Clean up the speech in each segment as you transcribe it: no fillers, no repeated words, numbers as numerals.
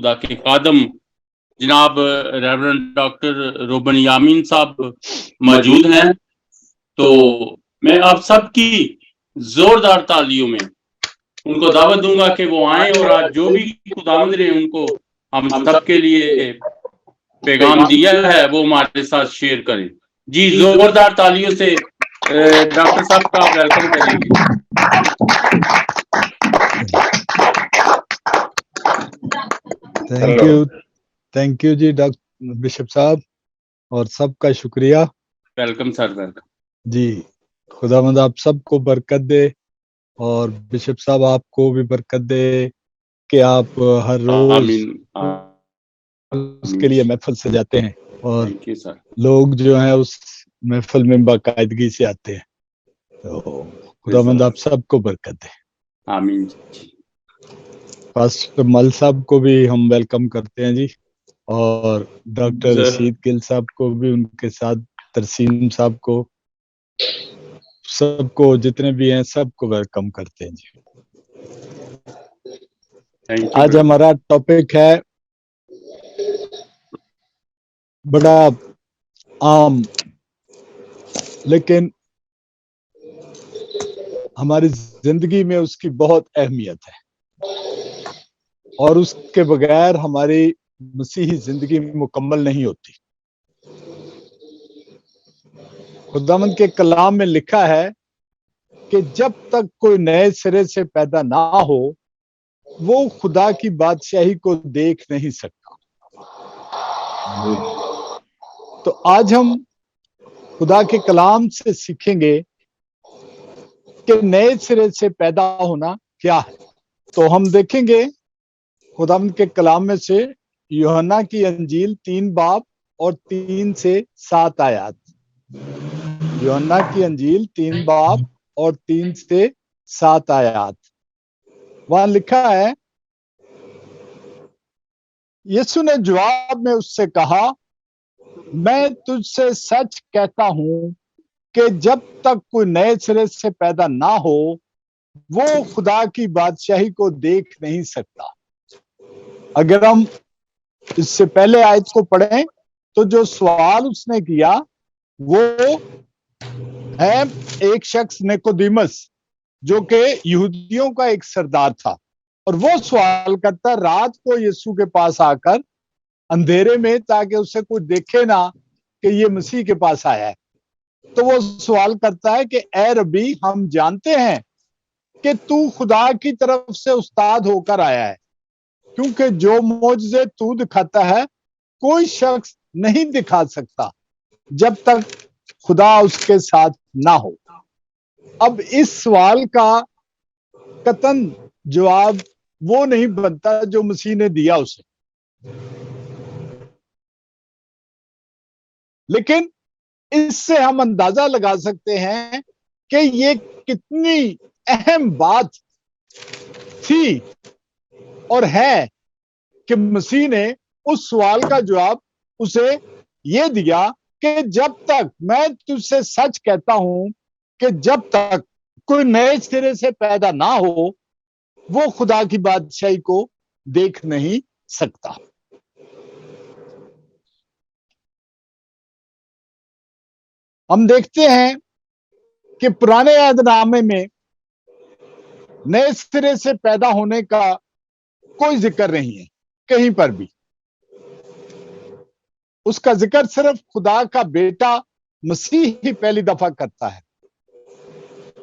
خدا کے خادم جناب ریورنڈ ڈاکٹر روبن یامین صاحب موجود ہیں، تو میں آپ سب کی زوردار تالیوں میں ان کو دعوت دوں گا کہ وہ آئیں اور آج جو بھی خداوند نے ان کو ہم سب کے لیے پیغام دیا ہے وہ ہمارے ساتھ شیئر کریں. جی زوردار تالیوں سے ڈاکٹر صاحب کا ویلکم کریں گے. تھینک یو جی ڈاکٹر بشپ صاحب، اور سب کا شکریہ. Welcome sir, welcome. جی خداوند آپ سب کو برکت دے، اور بشپ صاحب آپ کو بھی برکت دے کہ آپ ہر روز آمین اس کے لیے محفل سے جاتے ہیں، اور تھینک یو سر. لوگ جو ہیں اس محفل میں باقاعدگی سے آتے ہیں. تو خداوند آپ سب کو برکت دے. آمین. پاسٹر مل صاحب کو بھی ہم ویلکم کرتے ہیں جی، اور ڈاکٹر رشید گل صاحب کو بھی، ان کے ساتھ ترسیم صاحب کو، سب کو جتنے بھی ہیں سب کو ویلکم کرتے ہیں جی. آج ہمارا ٹاپک ہے بڑا عام لیکن ہماری زندگی میں اس کی بہت اہمیت ہے، اور اس کے بغیر ہماری مسیحی زندگی مکمل نہیں ہوتی. خداوند کے کلام میں لکھا ہے کہ جب تک کوئی نئے سرے سے پیدا نہ ہو وہ خدا کی بادشاہی کو دیکھ نہیں سکتا. تو آج ہم خدا کے کلام سے سیکھیں گے کہ نئے سرے سے پیدا ہونا کیا ہے. تو ہم دیکھیں گے خداوند کے کلام میں سے یوحنا کی انجیل 3 باب اور 3 سے 7 آیات. یوحنا کی انجیل 3 باب اور 3 سے 7 آیات. وہاں لکھا ہے، یسوع نے جواب میں اس سے کہا، میں تجھ سے سچ کہتا ہوں کہ جب تک کوئی نئے سرے سے پیدا نہ ہو وہ خدا کی بادشاہی کو دیکھ نہیں سکتا. اگر ہم اس سے پہلے آیت کو پڑھیں تو جو سوال اس نے کیا وہ ہے ایک شخص نیکودیمس جو کہ یہودیوں کا ایک سردار تھا، اور وہ سوال کرتا رات کو یسوع کے پاس آ کر اندھیرے میں، تاکہ اسے کوئی دیکھے نہ کہ یہ مسیح کے پاس آیا ہے. تو وہ سوال کرتا ہے کہ اے ربی، ہم جانتے ہیں کہ تو خدا کی طرف سے استاد ہو کر آیا ہے، کیونکہ جو معجزے تو دکھاتا ہے کوئی شخص نہیں دکھا سکتا جب تک خدا اس کے ساتھ نہ ہو. اب اس سوال کا قطعاً جواب وہ نہیں بنتا جو مسیح نے دیا اسے، لیکن اس سے ہم اندازہ لگا سکتے ہیں کہ یہ کتنی اہم بات تھی اور ہے کہ مسیح نے اس سوال کا جواب اسے یہ دیا کہ جب تک، میں تجھ سے سچ کہتا ہوں کہ جب تک کوئی نئے سرے سے پیدا نہ ہو وہ خدا کی بادشاہی کو دیکھ نہیں سکتا. ہم دیکھتے ہیں کہ پرانے عہد نامے میں نئے سرے سے پیدا ہونے کا کوئی ذکر نہیں ہے کہیں پر بھی. اس کا ذکر صرف خدا کا بیٹا مسیح ہی پہلی دفعہ کرتا ہے.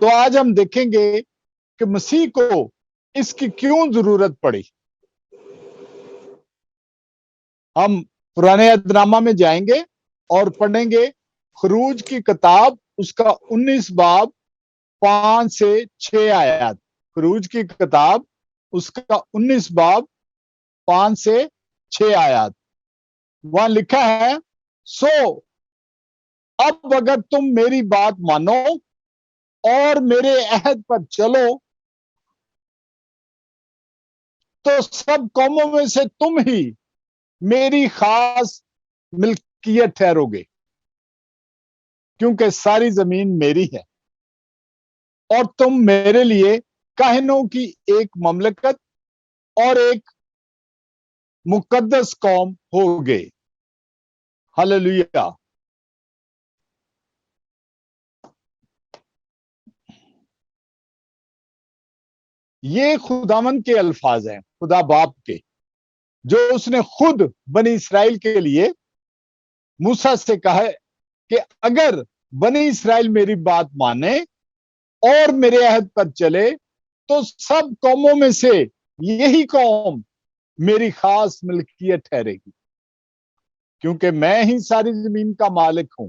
تو آج ہم دیکھیں گے کہ مسیح کو اس کی کیوں ضرورت پڑی. ہم پرانے عہد نامہ میں جائیں گے اور پڑھیں گے خروج کی کتاب، اس کا 19 باب 5 سے 6 آیات. خروج کی کتاب اس کا 19 باب 5 سے 6 آیات. وہاں لکھا ہے، سو اب اگر تم میری بات مانو اور میرے عہد پر چلو تو سب قوموں میں سے تم ہی میری خاص ملکیت ٹھہرو گے، کیونکہ ساری زمین میری ہے، اور تم میرے لیے کاہنوں کی ایک مملکت اور ایک मुकद्दस कौम हो गए। हालेलुया। ये खुदावन के अल्फाज हैं, खुदा बाप के, जो उसने खुद बनी इसराइल के लिए मूसा से कहा है कि अगर बनी इसराइल मेरी बात माने और मेरे अहद पर चले तो सब कौमों में से यही कौम मेरी खास मिल्कियत ठहरेगी, क्योंकि मैं ही सारी जमीन का मालिक हूं।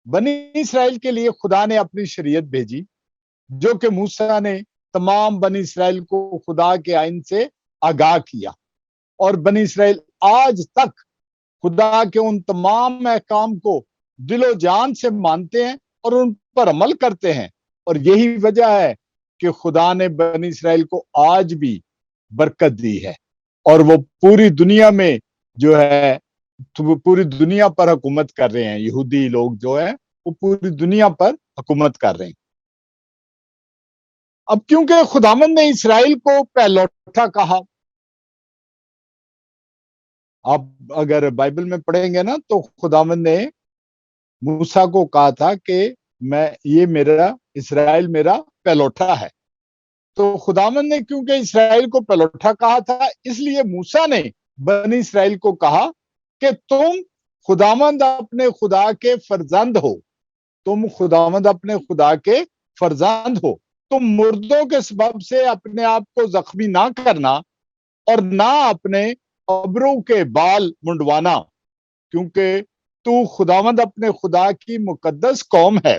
बनी इसराइल के लिए खुदा ने अपनी शरीयत भेजी, जो कि मूसा ने तमाम बनी इसराइल को खुदा के आइन से आगाह किया, और बनी इसराइल आज तक खुदा के उन तमाम अहकाम को दिलो जान से मानते हैं और उन पर अमल करते हैं। और यही वजह है कि खुदा ने बनी इसराइल को आज भी बरकत दी है, और वो पूरी दुनिया में जो है, तो पूरी दुनिया पर हुकूमत कर रहे हैं। यहूदी लोग जो है वो पूरी दुनिया पर हुकूमत कर रहे हैं। अब क्योंकि खुदावंद ने इसराइल को पहलौठा कहा, आप अगर बाइबल में पढ़ेंगे ना तो खुदावंद ने मूसा को कहा था कि ये मेरा इसराइल मेरा पहलौठा है। तो खुदावंद ने क्योंकि इसराइल को पहलौठा कहा था, इसलिए मूसा ने बनी इसराइल को कहा कि तुम खुदावंद अपने खुदा के फर्जंद हो, तुम खुदावंद अपने खुदा के फर्जंद हो। तुम मुर्दों के सबब से अपने आप को जख्मी ना करना और ना अपने अबरों के बाल मुंडवाना, क्योंकि तू खुदावंद अपने खुदा की मुकद्दस कौम है,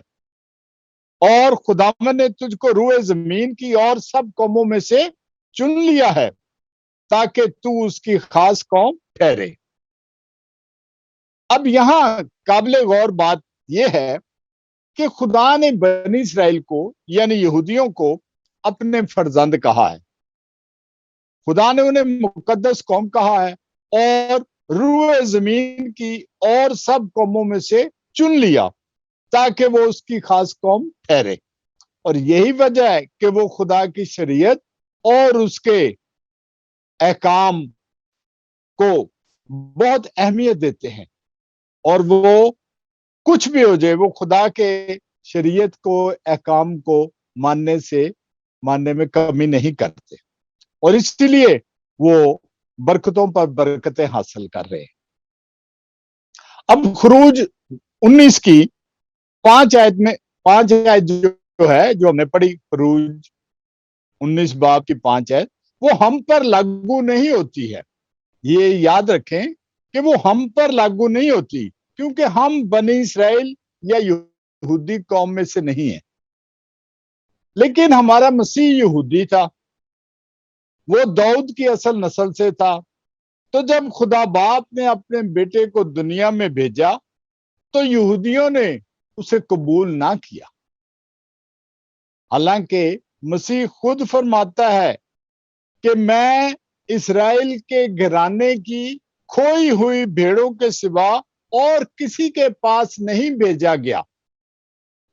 और खुदावंद ने तुझको रूए जमीन की और सब कौमों में से चुन लिया है ताकि तू उसकी खास कौम ठहरे। अब यहां काबिले गौर बात यह है कि खुदा ने बनी इसराइल को यानी यहूदियों को अपने फर्जंद कहा है। खुदा ने उन्हें मुकद्दस कौम कहा है और रूए जमीन की और सब कौमों में से चुन लिया ताकि वो उसकी खास कौम ठहरे। और यही वजह है कि वो खुदा की शरीयत और उसके अहकाम को बहुत अहमियत देते हैं, और वो कुछ भी हो जाए वो खुदा के शरीयत को अहकाम को मानने में कमी नहीं करते, और इसलिए वो बरकतों पर बरकतें हासिल कर रहे हैं। अब खुरूज 19 की 5 आयत जो है, जो हमने पढ़ी, खुरूज 19 बाब की 5 आयत, वो हम पर लागू नहीं होती है। ये याद रखें कि वो हम पर लागू नहीं होती, क्योंकि हम बनी इसराइल या यहूदी कौम में से नहीं है। लेकिन हमारा मसीह यहूदी था, वो दाऊद की असल नस्ल से था। तो जब खुदा बाप ने अपने बेटे को दुनिया में भेजा तो यहूदियों ने उसे कबूल ना किया, हालांकि मसीह खुद फरमाता है कि मैं इसराइल के घराने की खोई हुई भेड़ों के सिवा और किसी के पास नहीं भेजा गया।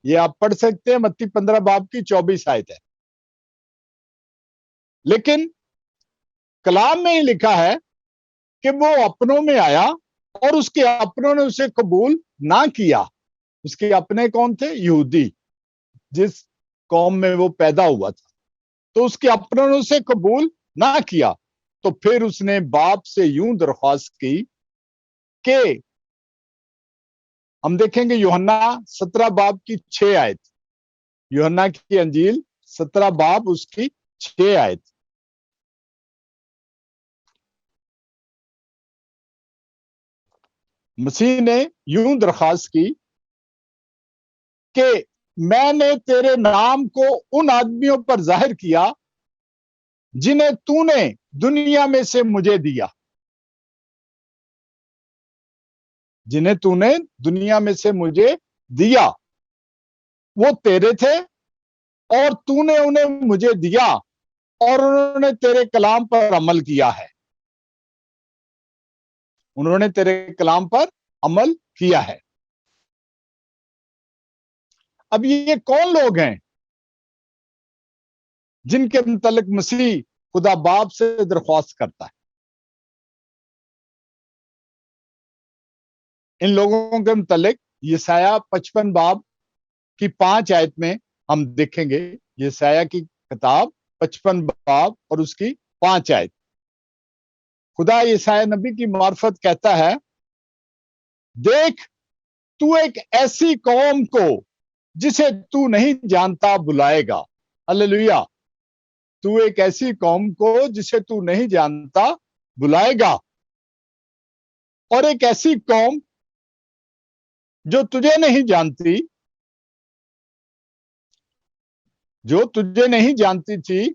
ये आप पढ़ सकते हैं, मत्ती 15 बाब की 24 आयत है। लेकिन कलाम में ही लिखा है कि वो अपनों में आया और उसके अपनों ने उसे कबूल ना किया। उसके अपने कौन थे? यहूदी, जिस कौम में वो पैदा हुआ था। तो उसके अपनों ने उसे कबूल ना किया। तो फिर उसने बाप से यूं दरख्वास्त की कि हम देखेंगे यूहन्ना 17 बाब की 6 आयत, यूहन्ना की अंजील 17 बाब उसकी 6 आयत। मसीह ने यूं दरख्वास्त की कि मैंने तेरे नाम को उन आदमियों पर जाहिर किया जिन्हें तूने दुनिया में से मुझे दिया, जिन्हें तूने दुनिया में से मुझे दिया। वो तेरे थे और तूने उन्हें मुझे दिया और उन्होंने तेरे कलाम पर अमल किया है। उन्होंने तेरे कलाम पर अमल किया है। अब ये कौन लोग हैं जिनके मुतल्लिक मसीह खुदा बाप से दरख्वास्त करता है? इन लोगों के मुतालिक यशाया 55 बाब की 5 आयत में हम देखेंगे, यशाया की किताब 55 बाब और उसकी 5 आयत। खुदा यशाया नबी की मार्फत कहता है, देख तू एक ऐसी कौम को जिसे तू नहीं जानता बुलाएगा। हालेलुया। तू एक ऐसी कौम को जिसे तू नहीं जानता बुलाएगा, और एक ऐसी कौम जो तुझे नहीं जानती, जो तुझे नहीं जानती थी,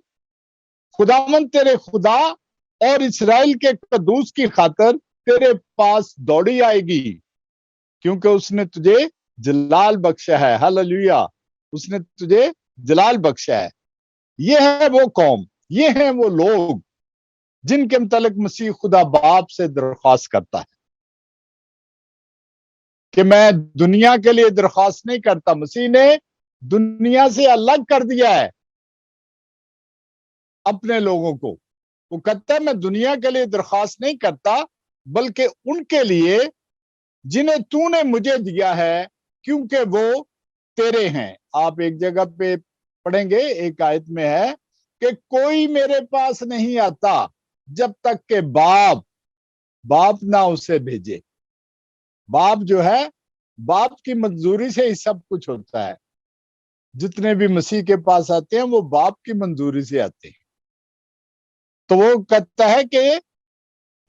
खुदावंद तेरे खुदा और इस्राएल के कदूस की खातर तेरे पास दौड़ी आएगी, क्योंकि उसने तुझे जलाल बख्शा है। हालेलुया। उसने तुझे जलाल बख्शा है। ये है वो कौम, ये हैं वो लोग जिनके मुतालिक मसीह खुदा बाप से दरख्वास्त करता है कि मैं दुनिया के लिए दरख्वास्त नहीं करता। मसीह ने दुनिया से अलग कर दिया है अपने लोगों को। वो कहता है मैं दुनिया के लिए दरख्वास्त नहीं करता, बल्कि उनके लिए जिन्हें तूने मुझे दिया है, क्योंकि वो तेरे हैं। आप एक जगह पे पढ़ेंगे, एक आयत में है कि कोई मेरे पास नहीं आता जब तक के बाप ना उसे भेजे। बाप जो है, बाप की मंजूरी से ही सब कुछ होता है। जितने भी मसीह के पास आते हैं वो बाप की मंजूरी से आते हैं। तो वो कहता है कि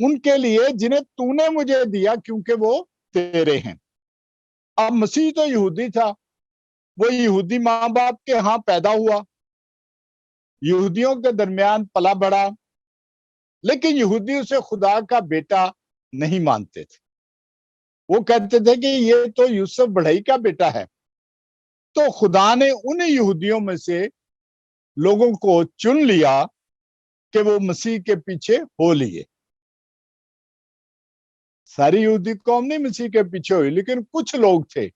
उनके लिए जिन्हें तूने मुझे दिया, क्योंकि वो तेरे हैं। अब मसीह तो यहूदी था, वो यहूदी माँ बाप के यहाँ पैदा हुआ, यहूदियों के दरमियान पला बढ़ा, लेकिन यहूदी उसे खुदा का बेटा नहीं मानते थे। वो कहते थे कि ये तो यूसुफ बढ़ई का बेटा है। तो खुदा ने उन यहूदियों में से लोगों को चुन लिया कि वो मसीह के पीछे हो लिए। सारी यहूदी कौम नहीं मसीह के पीछे हुई, लेकिन कुछ लोग थे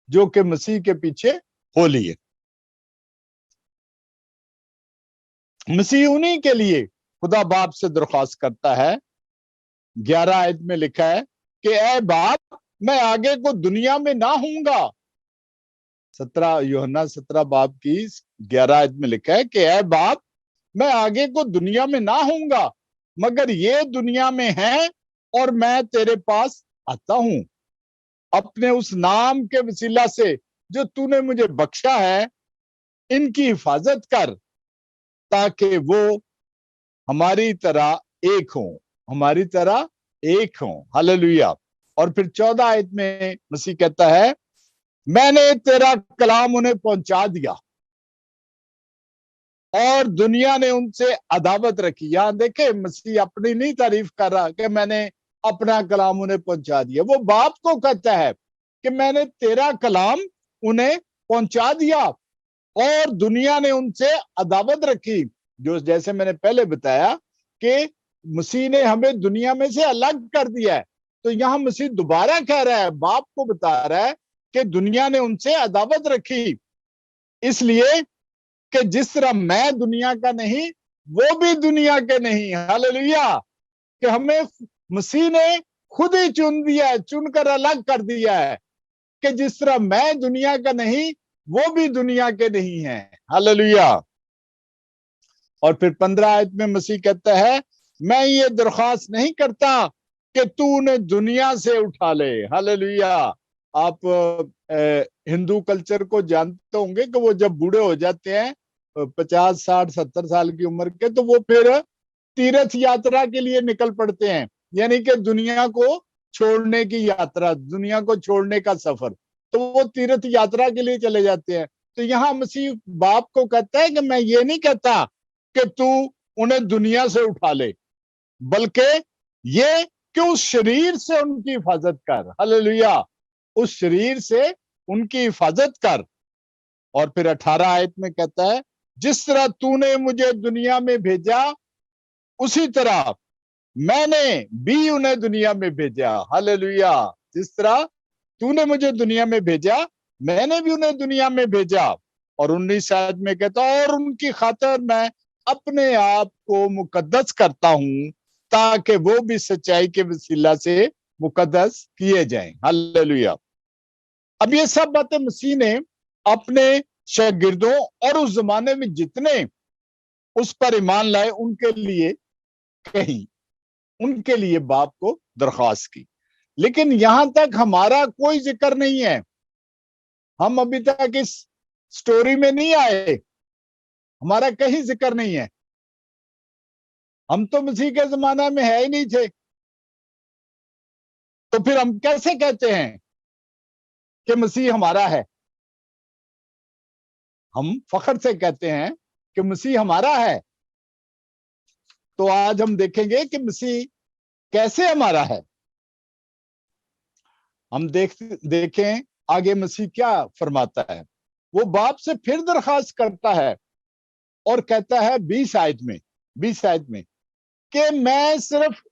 जो कि मसीह के पीछे हो लिए। मसीह उन्हीं के लिए खुदा बाप से दरख्वास्त करता है। 11 आयत में लिखा है कि ऐ बाप, मैं आगे को दुनिया में ना हूंगा। 17 यूहन्ना 17 बाप की 11 आयत में लिखा है कि ऐ बाप, मैं आगे को दुनिया में ना हूंगा, मगर ये दुनिया में है और मैं तेरे पास आता हूं। अपने उस नाम के वसीला से जो तूने मुझे बख्शा है, इनकी हिफाजत कर, ताकि वो हमारी तरह एक हो, हमारी तरह एक हो। हालेलुया। और फिर 14 आयत में मसीह कहता है, मैंने तेरा कलाम उन्हें पहुंचा दिया और दुनिया ने उनसे अदावत रखी। यहां देखे, मसीह अपनी नहीं तारीफ कर रहा कि मैंने अपना कलाम उन्हें पहुंचा दिया। वो बाप को कहता है कि मैंने तेरा कलाम उन्हें पहुंचा दिया और दुनिया ने उनसे अदावत रखी। जो जैसे मैंने पहले बताया कि मसीह ने हमें दुनिया में से अलग कर दिया है, तो यहां मसीह दोबारा कह रहा है, बाप को बता रहा है कि दुनिया ने उनसे अदावत रखी, इसलिए कि जिस तरह मैं दुनिया का नहीं, वो भी दुनिया के नहीं। हालेलुया। कि हमें मसीह ने खुद ही चुन दिया है, चुनकर अलग कर दिया है कि जिस तरह मैं दुनिया का नहीं, वो भी दुनिया के नहीं है। हालेलुया। और फिर 15 आयत में मसीह कहता है, मैं ये दरख्वास्त नहीं करता कि तू उन्हें दुनिया से उठा ले। हालेलुया। आप हिंदू कल्चर को जानते होंगे कि वो जब बूढ़े हो जाते हैं 50, 60, 70 साल की उम्र के, तो वो फिर तीर्थ यात्रा के लिए निकल पड़ते हैं, यानी कि दुनिया को छोड़ने की यात्रा, दुनिया को छोड़ने का सफर। तो वो तीर्थ यात्रा के लिए चले जाते हैं। तो यहाँ मसीह बाप को कहता है कि मैं ये नहीं कहता कि तू उन्हें दुनिया से उठा ले, बल्कि ये कि उस शरीर से उनकी हिफाजत कर। हालेलुया। उस शरीर से उनकी हिफाजत कर। और फिर 18 आयत में कहता है, जिस तरह तूने मुझे दुनिया में भेजा, उसी तरह मैंने भी उन्हें दुनिया में भेजा। हालेलुया। जिस तरह तूने मुझे दुनिया में भेजा, मैंने भी उन्हें दुनिया में भेजा। और 19 आयत में कहता, और उनकी खातिर मैं अपने आप को मुकद्दस करता हूं, ताकि वो भी सच्चाई के वसीला से मुकद्दस किए जाएं। हालेलुया। अब ये सब बातें मसीह ने अपने शागिर्दों और उस जमाने में जितने उस पर ईमान लाए उनके लिए कही, उनके लिए बाप को दरख्वास्त की। लेकिन यहां तक हमारा कोई जिक्र नहीं है, हम अभी तक इस स्टोरी में नहीं आए, हमारा कहीं जिक्र नहीं है। हम तो मसीह के जमाना में है ही नहीं थे, तो फिर हम कैसे कहते हैं कि मसीह हमारा है? हम फख्र से कहते हैं कि मसीह हमारा है। तो आज हम देखेंगे कि मसीह कैसे हमारा है। हम देखें आगे मसीह क्या फरमाता है। वो बाप से फिर दरखास्त करता है और कहता है 20 आयत में कि मैं सिर्फ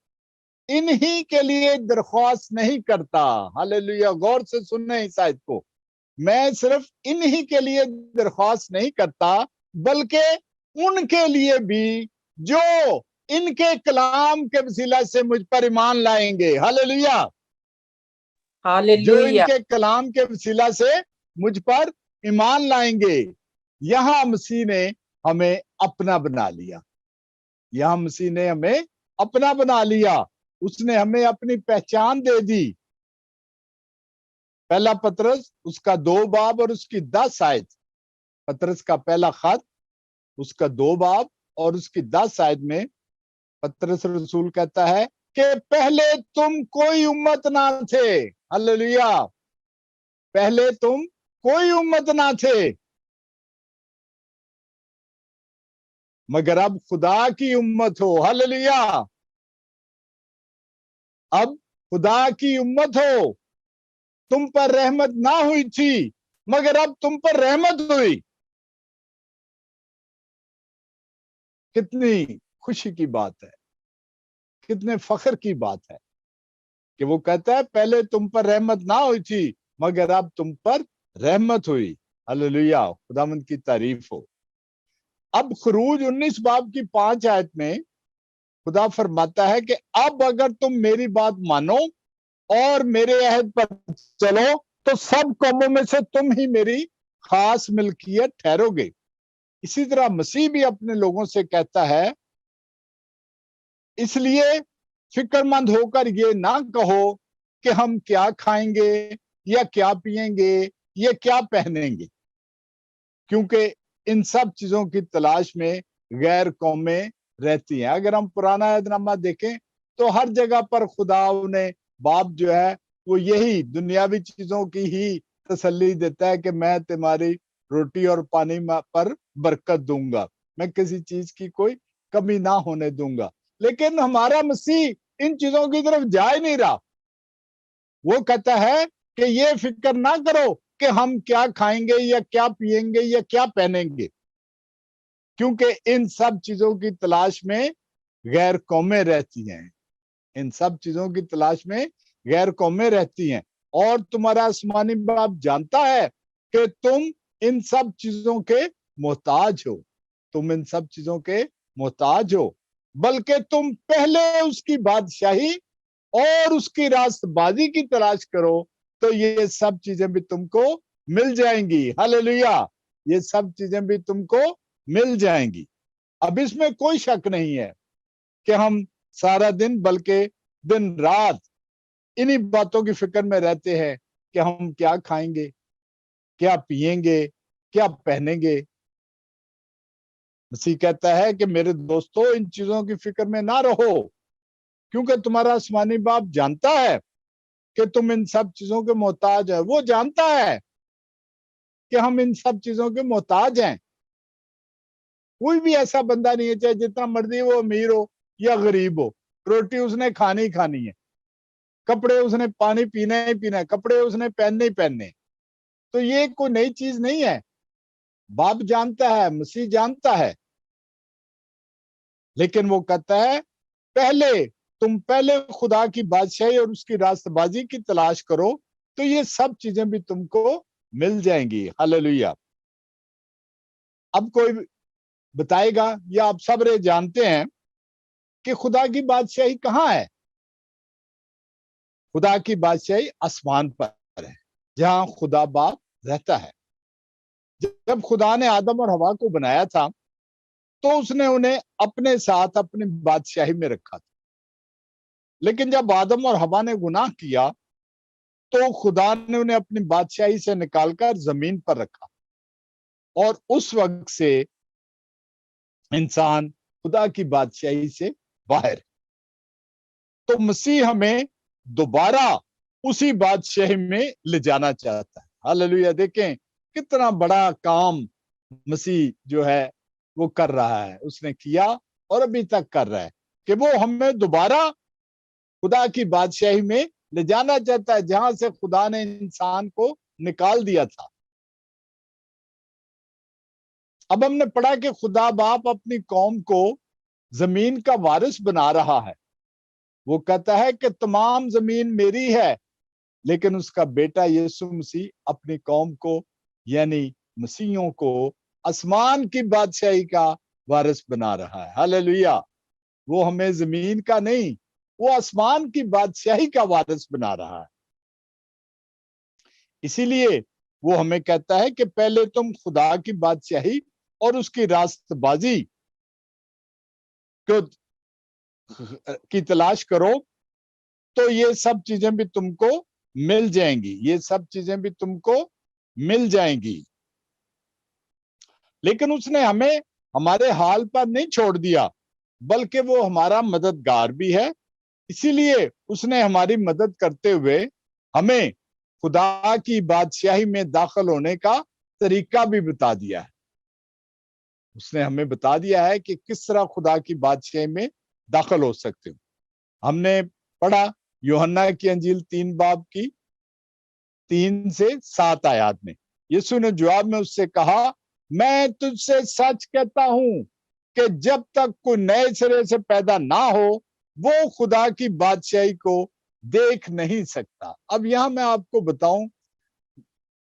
इन्हीं के लिए दरख्वास्त नहीं करता। हालेलुया, गौर से सुनने इस आयत को। मैं सिर्फ इन्हीं के लिए दरख्वास्त नहीं करता, बल्कि उनके लिए भी जो इनके कलाम के वसीला से मुझ पर ईमान लाएंगे। हालेलुया, जो हालेलुया। इनके कलाम के वसीला से मुझ पर ईमान लाएंगे। यहां मसीह ने हमें अपना बना लिया, यहां मसीह ने हमें अपना बना लिया। उसने हमें अपनी पहचान दे दी। पहला पतरस उसका 2 बाब और उसकी 10 आयत, पतरस का पहला खत उसका 2 बाब और उसकी 10 आयत में पतरस रसूल कहता है कि पहले तुम कोई उम्मत ना थे। हालेलुया, पहले तुम कोई उम्मत ना थे, मगर अब खुदा की उम्मत हो। हालेलुया, अब खुदा की उम्मत हो। तुम पर रहमत ना हुई थी, मगर अब तुम पर रहमत हुई। कितनी खुशी की बात है, कितने फख्र की बात है कि वो कहता है पहले तुम पर रहमत ना हुई थी, मगर अब तुम पर रहमत हुई। हालेलुया, खुदावंद की तारीफ हो। अब खरूज 19 बाब की 5 आयत में खुदा फरमाता है कि अब अगर तुम मेरी बात मानो और मेरे अहद पर चलो तो सब कौमों में से तुम ही मेरी खास मिल्कियत ठहरोगे। इसी तरह मसीह भी अपने लोगों से कहता है, इसलिए फिक्रमंद होकर ये ना कहो कि हम क्या खाएंगे या क्या पिएंगे या क्या पहनेंगे, क्योंकि इन सब चीजों की तलाश में गैर कौमें रहती हैं। अगर हम पुराना अहदनामा देखें तो हर जगह पर खुदा ने बाप जो है वो यही दुनियावी चीजों की ही तसल्ली देता है कि मैं तुम्हारी रोटी और पानी पर बरकत दूंगा, मैं किसी चीज की कोई कमी ना होने दूंगा। लेकिन हमारा मसीह इन चीजों की तरफ जा ही नहीं रहा। वो कहता है कि ये फिक्र ना करो कि हम क्या खाएंगे या क्या पिएंगे या क्या पहनेंगे, क्योंकि इन सब चीजों की तलाश में गैर कौमें रहती हैं। इन सब चीजों की तलाश में गैर कौमें रहती हैं, और तुम्हारा आसमानी बाप जानता है कि तुम इन सब चीजों के मोहताज हो। तुम इन सब चीजों के मोहताज हो, बल्कि तुम पहले उसकी बादशाही और उसकी रास्तबाजी की तलाश करो तो ये सब चीजें भी तुमको मिल जाएंगी। हालेलुया, ये सब चीजें भी तुमको मिल जाएंगी। अब इसमें कोई शक नहीं है कि हम सारा दिन बल्कि दिन रात इन्हीं बातों की फिक्र में रहते हैं कि हम क्या खाएंगे, क्या पिएंगे, क्या पहनेंगे। मसीह कहता है कि मेरे दोस्तों इन चीजों की फिक्र में ना रहो, क्योंकि तुम्हारा आसमानी बाप जानता है कि तुम इन सब चीजों के मोहताज है। वो जानता है कि हम इन सब चीजों के मोहताज हैं। कोई भी ऐसा बंदा नहीं है, चाहे जितना मर्जी वो अमीर हो या गरीब हो, रोटी उसने खानी ही खानी है, कपड़े उसने पानी पीना ही पीना है, कपड़े उसने पहनने ही पहनने। तो ये कोई नई चीज नहीं है। बाप जानता है, मसीह जानता है, लेकिन वो कहता है तुम पहले खुदा की बादशाही और उसकी रास्तबाजी की तलाश करो तो ये सब चीजें भी तुमको मिल जाएंगी। हालेलुया। अब कोई बताएगा, या आप सब रे जानते हैं कि खुदा की बादशाही कहाँ है? खुदा की बादशाही आसमान पर है, जहां खुदा बाप रहता है। जब खुदा ने आदम और हवा को बनाया था, तो उसने उन्हें अपने साथ अपनी बादशाही में रखा था। लेकिन जब आदम और हवा ने गुनाह किया, तो खुदा ने उन्हें अपनी बादशाही से निकालकर जमीन पर रखा, और उस वक्त से इंसान खुदा की बादशाही से बाहर। तो मसीह हमें दोबारा उसी बादशाही में ले जाना चाहता है। हालेलुया। देखें कितना बड़ा काम मसीह जो है वो कर रहा है, उसने किया और अभी तक कर रहा है, कि वो हमें दोबारा खुदा की बादशाही में ले जाना चाहता है, जहां से खुदा ने इंसान को निकाल दिया था। अब हमने पढ़ा कि खुदा बाप अपनी कौम को जमीन का वारिस बना रहा है। वो कहता है कि तमाम जमीन मेरी है, लेकिन उसका बेटा यीशु मसीह अपनी कौम को, यानी मसीहियों को, आसमान की बादशाही का वारिस बना रहा है। हालेलुया। वो हमें जमीन का नहीं, वो आसमान की बादशाही का वारिस बना रहा है। इसीलिए वो हमें कहता है कि पहले तुम खुदा की बादशाही और उसकी रास्तबाजी को की तलाश करो, तो ये सब चीजें भी तुमको मिल जाएंगी। ये सब चीजें भी तुमको मिल जाएंगी। लेकिन उसने हमें हमारे हाल पर नहीं छोड़ दिया, बल्कि वो हमारा मददगार भी है। इसीलिए उसने हमारी मदद करते हुए हमें खुदा की बादशाही में दाखिल होने का तरीका भी बता दिया है। उसने हमें बता दिया है कि किस तरह खुदा की बादशाही में दाखिल हो सकते हो। हमने पढ़ा यूहन्ना की अंजील 3 बाब की 3 से 7 आयत में, यीशु ने जवाब में उससे कहा, मैं तुझसे सच कहता हूं कि जब तक कोई नए सिरे से पैदा ना हो, वो खुदा की बादशाही को देख नहीं सकता। अब यहां मैं आपको बताऊं,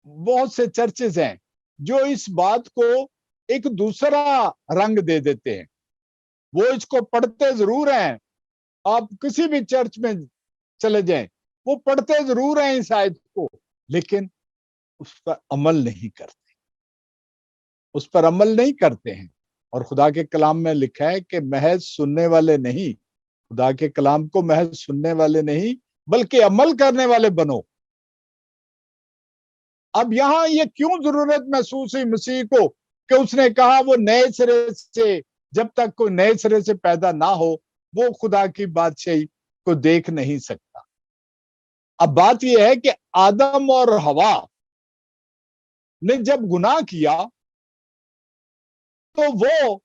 बहुत से चर्चेस हैं जो इस बात को एक दूसरा रंग दे देते हैं। वो इसको पढ़ते जरूर हैं, आप किसी भी चर्च में चले जाएं, वो पढ़ते जरूर हैं इस आयत को, लेकिन उस पर अमल नहीं करते, उस पर अमल नहीं करते हैं। और खुदा के कलाम में लिखा है कि महज सुनने वाले नहीं, खुदा के कलाम को महज सुनने वाले नहीं, बल्कि अमल करने वाले बनो। अब यहां ये क्यों जरूरत महसूस हुई मसीह को कि उसने कहा वो नए सिरे से, जब तक कोई नए सिरे से पैदा ना हो, वो खुदा की बादशाही को देख नहीं सकता। अब बात यह है कि आदम और हवा ने जब गुनाह किया, तो वो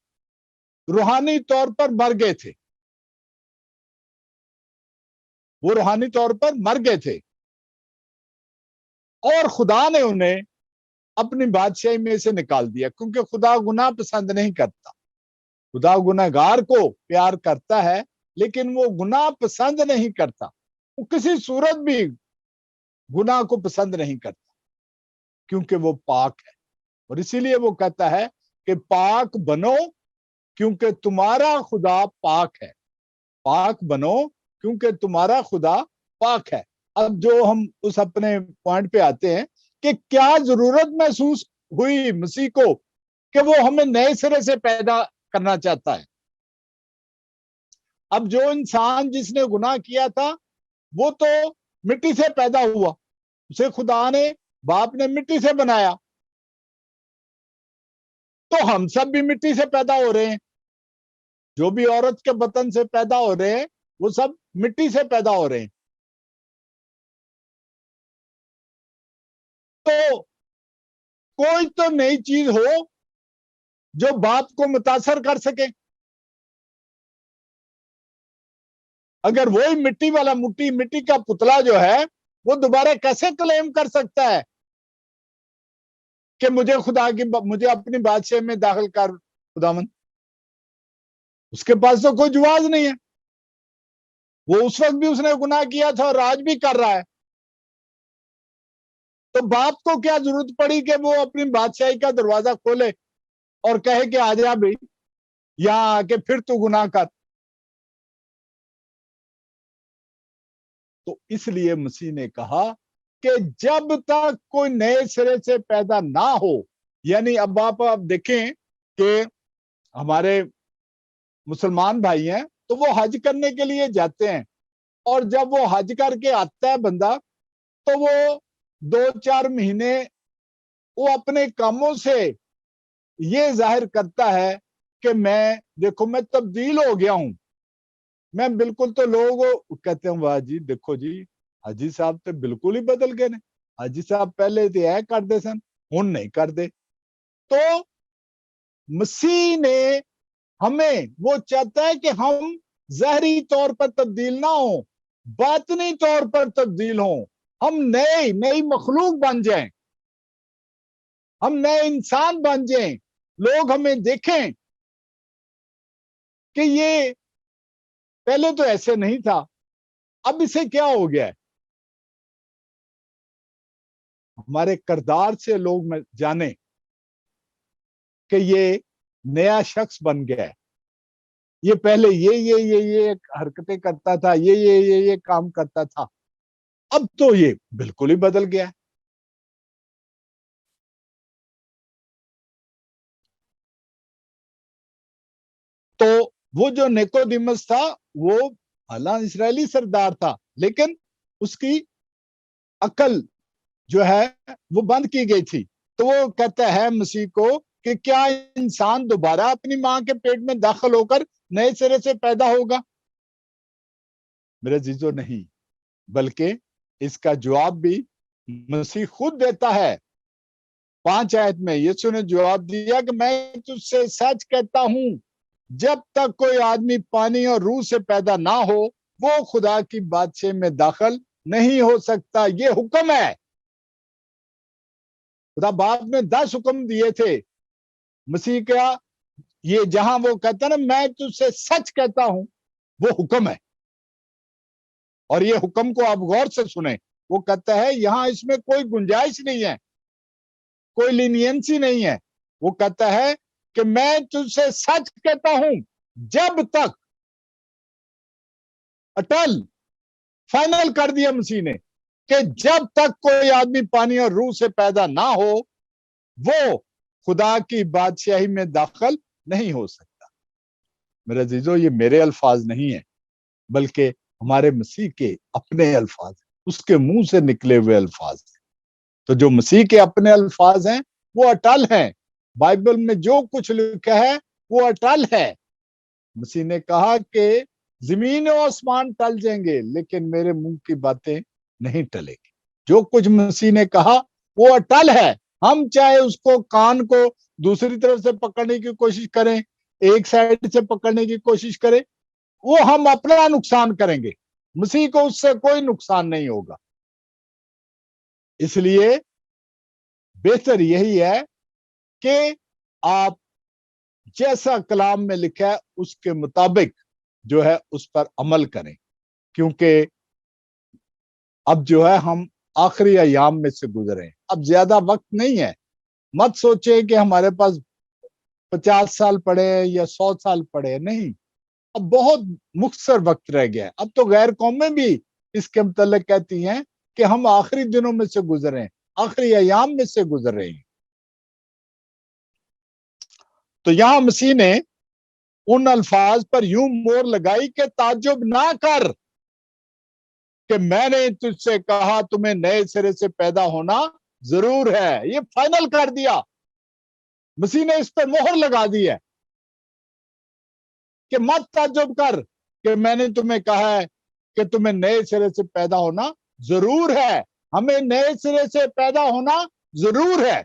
रूहानी तौर पर मर गए थे। वो रूहानी तौर पर मर गए थे, और खुदा ने उन्हें अपनी बादशाही में से निकाल दिया, क्योंकि खुदा गुनाह पसंद नहीं करता। खुदा गुनाहगार को प्यार करता है, लेकिन वो गुनाह पसंद नहीं करता। वो किसी सूरत भी गुनाह को पसंद नहीं करता, क्योंकि वो पाक है। और इसीलिए वो कहता है कि पाक बनो, क्योंकि तुम्हारा खुदा पाक है। पाक बनो, क्योंकि तुम्हारा खुदा पाक है। अब जो हम उस अपने पॉइंट पे आते हैं कि क्या जरूरत महसूस हुई मसीह को कि वो हमें नए सिरे से पैदा करना चाहता है। अब जो इंसान जिसने गुनाह किया था, वो तो मिट्टी से पैदा हुआ, उसे खुदा ने, बाप ने मिट्टी से बनाया। तो हम सब भी मिट्टी से पैदा हो रहे हैं। जो भी औरत के बतन से पैदा हो रहे हैं, वो सब मिट्टी से पैदा हो रहे हैं। तो कोई तो नई चीज हो जो बाप को मुतासर कर सके। अगर वही मिट्टी वाला मिट्टी का पुतला जो है, वो दोबारा कैसे क्लेम कर सकता है कि मुझे अपनी बादशाह में दाखिल कर खुदावन? उसके पास तो कोई जवाब नहीं है। वो उस वक्त भी उसने गुनाह किया था और आज भी कर रहा है। तो बाप को क्या जरूरत पड़ी कि वो अपनी बादशाही का दरवाजा खोले और कहे कि आ जा भाई, यहां आके फिर तू गुनाह कर। तो इसलिए मसीह ने कहा कि जब तक कोई नए सिरे से पैदा ना हो, यानी अब आप देखें कि हमारे मुसलमान भाई हैं तो वो हज करने के लिए जाते हैं, और जब वो हज करके आता है बंदा, तो वो 2-4 महीने वो अपने कामों से ये जाहिर करता है कि मैं देखो मैं तब्दील हो गया हूं, मैं बिल्कुल, तो लोग कहते हैं वाह जी देखो जी हाजी साहब तो बिल्कुल ही बदल गए ने, हाजी साहब पहले तो यह करते सन हुण नहीं करते। तो मसीह ने हमें, वो चाहता है कि हम ज़ाहरी तौर पर तब्दील ना हो, बातनी तौर पर तब्दील हो, हम नई मखलूक बन जाएं, हम नए इंसान बन जाएं, लोग हमें देखें कि ये पहले तो ऐसे नहीं था, अब इसे क्या हो गया है। हमारे किरदार से लोग जाने कि ये नया शख्स बन गया है, ये पहले ये हरकतें करता था, ये काम करता था, अब तो ये बिल्कुल ही बदल गया है। तो वो जो निकोदिमस था, वो हालांकि इस्राएली सरदार था, लेकिन उसकी अकल जो है वो बंद की गई थी। तो वो कहता है मसीह को कि क्या इंसान दोबारा अपनी मां के पेट में दाखिल होकर नए सिरे से पैदा होगा? मेरे जीजो, नहीं, बल्कि इसका जवाब भी मसीह खुद देता है। 5 आयत में यीशु ने जवाब दिया कि मैं तुझसे सच कहता हूं, जब तक कोई आदमी पानी और रूह से पैदा ना हो, वो खुदा की बादशाह में दाखिल नहीं हो सकता। ये हुक्म है। खुदा बाप ने 10 हुक्म दिए थे। मसीह का ये जहां वो कहता ना मैं तुझसे सच कहता हूं, वो हुक्म है। और ये हुक्म को आप गौर से सुने। वो कहता है यहां इसमें कोई गुंजाइश नहीं है, कोई लीनियंसी नहीं है। वो कहता है कि मैं तुझसे सच कहता हूं, जब तक, अटल, फाइनल कर दिया मसीह ने कि जब तक कोई आदमी पानी और रूह से पैदा ना हो, वो खुदा की बादशाही में दाखिल नहीं हो सकता। मेरे अजीजों, ये मेरे अल्फाज नहीं है, बल्कि हमारे मसीह के अपने अल्फाज, उसके मुंह से निकले हुए अल्फाज। तो जो मसीह के अपने अल्फाज हैं वो अटल हैं। बाइबल में जो कुछ लिखा है वो अटल है। मसीह ने कहा कि जमीन और आसमान टल जाएंगे, लेकिन मेरे मुंह की बातें नहीं टलेगी। जो कुछ मसीह ने कहा वो अटल है। हम चाहे उसको कान को दूसरी तरफ से पकड़ने की कोशिश करें, एक साइड से पकड़ने की कोशिश करें, वो हम अपना नुकसान करेंगे, मसीह को उससे कोई नुकसान नहीं होगा। इसलिए बेहतर यही है कि आप जैसा कलाम में लिखा है उसके मुताबिक जो है उस पर अमल करें, क्योंकि अब जो है हम आखिरी अयाम में से गुजरे हैं। अब ज्यादा वक्त नहीं है। मत सोचे कि हमारे पास 50 साल पड़े या 100 साल पड़े, नहीं, अब बहुत मुख्तसर वक्त रह गया है। अब तो गैर कौमें भी इसके मतलब कहती हैं कि हम आखिरी दिनों में से गुजरे हैं, आखिरी अयाम में से गुजर रहे हैं। तो यहां मसीह ने उन अल्फाज पर यूं मोहर लगाई कि ताज्जुब ना कर कि मैंने तुझसे कहा तुम्हें नए सिरे से पैदा होना जरूर है। ये फाइनल कर दिया, मसीह ने इस पर मोहर लगा दी है कि मत ताज्जुब कर कि मैंने तुम्हें कहा है कि तुम्हें नए सिरे से पैदा होना जरूर है। हमें नए सिरे से पैदा होना जरूर है।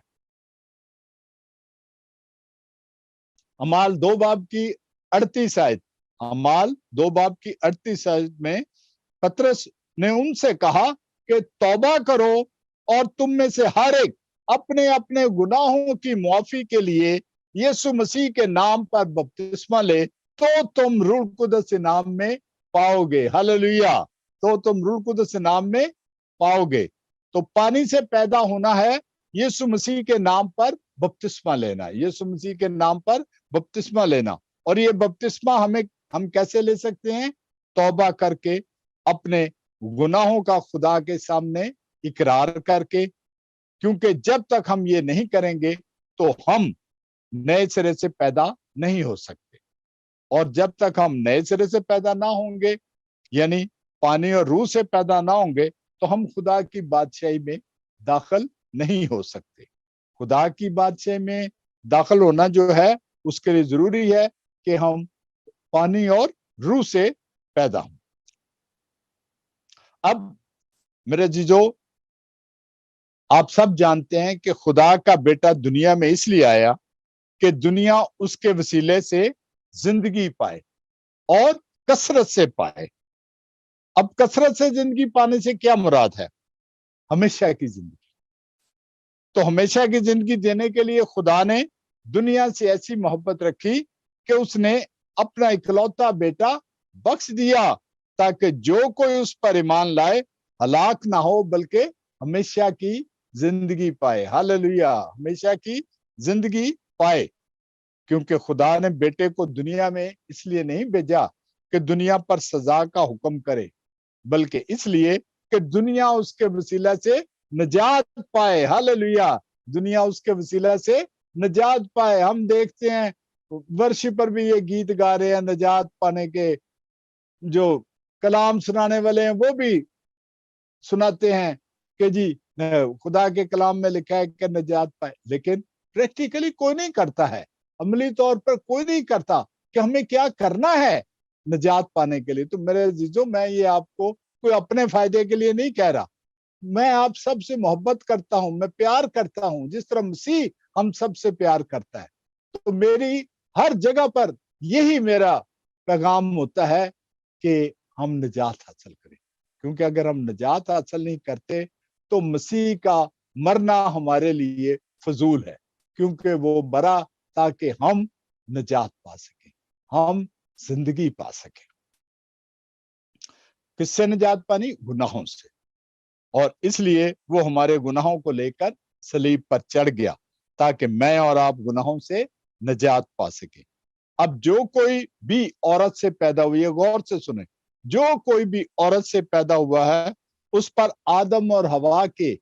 अमाल 2 बाब की 38 आयत, अमाल 2 बाब की 38 आयत में पतरस ने उनसे कहा कि तौबा करो और तुम में से हर एक अपने अपने गुनाहों की मुआफी के लिए यीशु मसीह के नाम पर बपतिस्मा ले, तो तुम रूह कुदस के नाम में पाओगे। हालेलुया। तो तुम रूह कुदस के नाम में पाओगे। तो पानी से पैदा होना है, यीशु मसीह के नाम पर बपतिस्मा लेना, यीशु मसीह के नाम पर बपतिस्मा लेना। और ये बपतिस्मा हम कैसे ले सकते हैं? तौबा करके, अपने गुनाहों का खुदा के सामने इकरार करके, क्योंकि जब तक हम ये नहीं करेंगे तो हम नए सिरे से पैदा नहीं हो सकते। और जब तक हम नए सिरे से पैदा ना होंगे, यानी पानी और रूह से पैदा ना होंगे, तो हम खुदा की बादशाही में दाखिल नहीं हो सकते। खुदा की बादशाही में दाखिल होना जो है, उसके लिए जरूरी है कि हम पानी और रूह से पैदा हों। अब मेरे जीजो, आप सब जानते हैं कि खुदा का बेटा दुनिया में इसलिए आया कि दुनिया उसके वसीले से जिंदगी पाए और कसरत से पाए। अब कसरत से जिंदगी पाने से क्या मुराद है? हमेशा की जिंदगी। तो हमेशा की जिंदगी देने के लिए खुदा ने दुनिया से ऐसी मोहब्बत रखी कि उसने अपना इकलौता बेटा बख्श दिया, ताकि जो कोई उस पर ईमान लाए हलाक ना हो, बल्कि हमेशा की जिंदगी पाए। हालेलुया, हमेशा की जिंदगी पाए। क्योंकि खुदा ने बेटे को दुनिया में इसलिए नहीं भेजा कि दुनिया पर सजा का हुक्म करे, बल्कि इसलिए कि दुनिया उसके वसीला से निजात पाए। हालेलुया, दुनिया उसके वसीला से निजात पाए। हम देखते हैं वर्शिप पर भी ये गीत गा रहे हैं, निजात पाने के जो कलाम सुनाने वाले हैं वो भी सुनाते हैं कि जी खुदा के कलाम में लिखा है कि निजात पाए, लेकिन प्रैक्टिकली कोई नहीं करता है, अमली तौर पर कोई नहीं करता कि हमें क्या करना है निजात पाने के लिए। तो मेरे जीजो, मैं ये आपको कोई अपने फायदे के लिए नहीं कह रहा, मैं आप सबसे मोहब्बत करता हूं, मैं प्यार करता हूं जिस तरह मसीह हम सबसे प्यार करता है। तो मेरी हर जगह पर यही मेरा पैगाम होता है कि हम निजात हासिल करें, क्योंकि अगर हम निजात हासिल नहीं करते तो मसीह का मरना हमारे लिए फजूल है, क्योंकि वो मरा ताकि हम निजात पा सकें, हम जिंदगी पा सकें। किससे निजात पानी? गुनाहों से। और इसलिए वो हमारे गुनाहों को लेकर सलीब पर चढ़ गया, ताकि मैं और आप गुनाहों से निजात पा सके। अब जो कोई भी औरत से पैदा हुई है, गौर से सुने, जो कोई भी औरत से पैदा हुआ है उस पर आदम और हवा के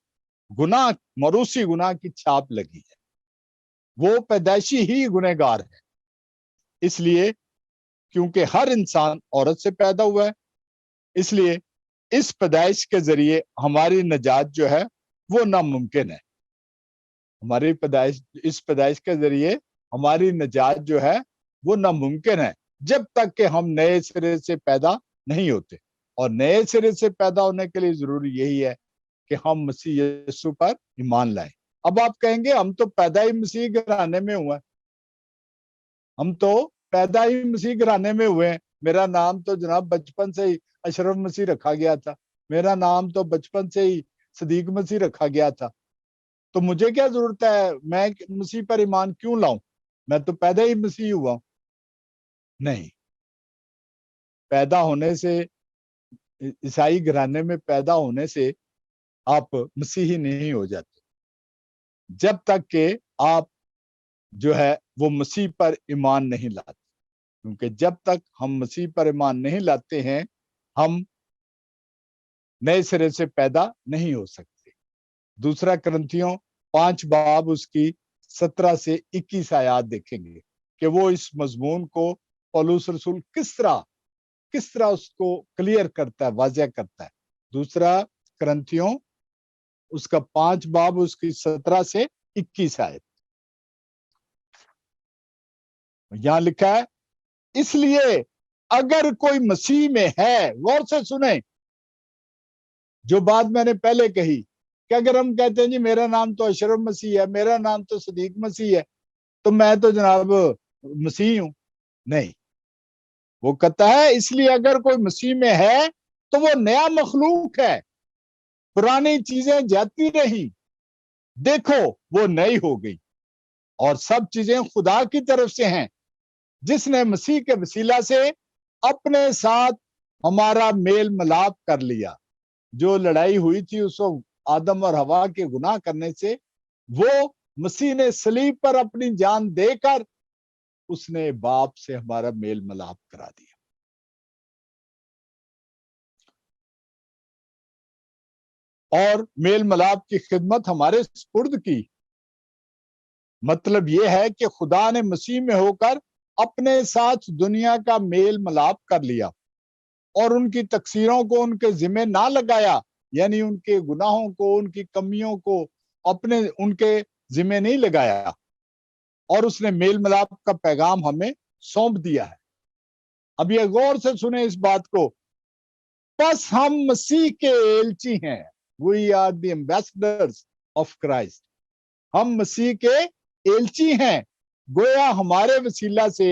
गुनाह, मरूसी गुनाह की छाप लगी है। वो पैदाइशी ही गुनहगार है, इसलिए क्योंकि हर इंसान औरत से पैदा हुआ है, इसलिए इस पैदाइश के जरिए हमारी निजात जो है वो नामुमकिन है। हमारी पैदाइश, इस पैदाइश के जरिए हमारी निजात जो है वो नामुमकिन है, जब तक कि हम नए सिरे से पैदा नहीं होते। और नए सिरे से पैदा होने के लिए जरूरी यही है कि हम मसीह यीशु पर ईमान लाएं। अब आप कहेंगे हम तो पैदा ही मसीह घराने में हुए, हम तो पैदा ही मसीह घराने में हुए हैं। मेरा नाम तो जनाब बचपन से ही अशरफ मसीह रखा गया था, मेरा नाम तो बचपन से ही सदीक मसीह रखा गया था, तो मुझे क्या जरूरत है, मैं मसीह पर ईमान क्यों लाऊं, मैं तो पैदा ही मसीह हुआ। नहीं, पैदा होने से, ईसाई घराने में पैदा होने से आप मसीही नहीं हो जाते, जब तक कि आप जो है वो मसीह पर ईमान नहीं लाते। क्योंकि जब तक हम मसीह पर ईमान नहीं लाते हैं, हम नए सिरे से पैदा नहीं हो सकते। दूसरा करंथियों 5 बाब उसकी 17 से 21 आयात देखेंगे कि वो इस मजमून को पौलुस रसूल किस तरह उसको क्लियर करता है, वाज़ेह करता है। दूसरा करंथियों उसका 5 बाब उसकी 17 से 21 आयत, यहां लिखा है, इसलिए अगर कोई मसीह में है, गौर से सुने जो बात मैंने पहले कही, कि अगर हम कहते हैं जी मेरा नाम तो अशरफ मसीह है, मेरा नाम तो सदीक मसीह है, तो मैं तो जनाब मसीह हूं। नहीं, वो कहता है इसलिए अगर कोई मसीह में है तो वो नया मखलूक है, पुरानी चीजें जाती रही, देखो वो नई हो गई, और सब चीजें खुदा की तरफ से हैं, जिसने मसीह के वसीला से अपने साथ हमारा मेल मिलाप कर लिया। जो लड़ाई हुई थी उस आदम और हवा के गुनाह करने से, वो मसीह ने सलीब पर अपनी जान देकर उसने बाप से हमारा मेल मिलाप करा दिया। اور میل ملاپ کی خدمت ہمارے سپرد کی۔ مطلب یہ ہے کہ خدا نے مسیح میں ہو کر اپنے ساتھ دنیا کا میل ملاپ کر لیا اور ان کی تقصیروں کو ان کے ذمہ نہ لگایا، یعنی ان کے گناہوں کو، ان کی کمیوں کو ان کے ذمہ نہیں لگایا، اور اس نے میل ملاپ کا پیغام ہمیں سونپ دیا ہے۔ اب یہ غور سے سنیں اس بات کو، بس ہم مسیح کے ایلچی ہیں، we are the ambassadors of Christ, ہم مسیح کے ایلچی ہیں۔ گویا ہمارے وسیلہ سے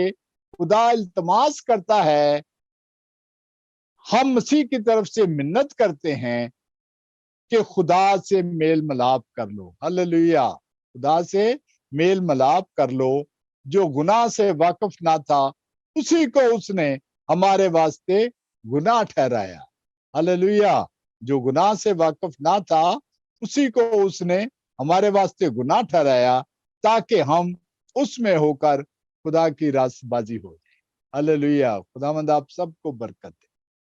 خدا التماس کرتا ہے، ہم مسیح کی طرف سے منت کرتے ہیں کہ خدا سے میل ملاپ کر لو۔ ہلیلویا، خدا سے میل ملاپ کر لو۔ جو گناہ سے واقف نہ تھا اسی کو اس نے ہمارے واسطے گناہ ٹھہرایا۔ ہلیلویا، جو گناہ سے واقف نہ تھا اسی کو اس نے ہمارے واسطے گناہ ٹھہرایا تاکہ ہم اس میں ہو کر خدا کی راست بازی ہو جائے۔ ہلیلویا، خداوند آپ سب کو برکت دے۔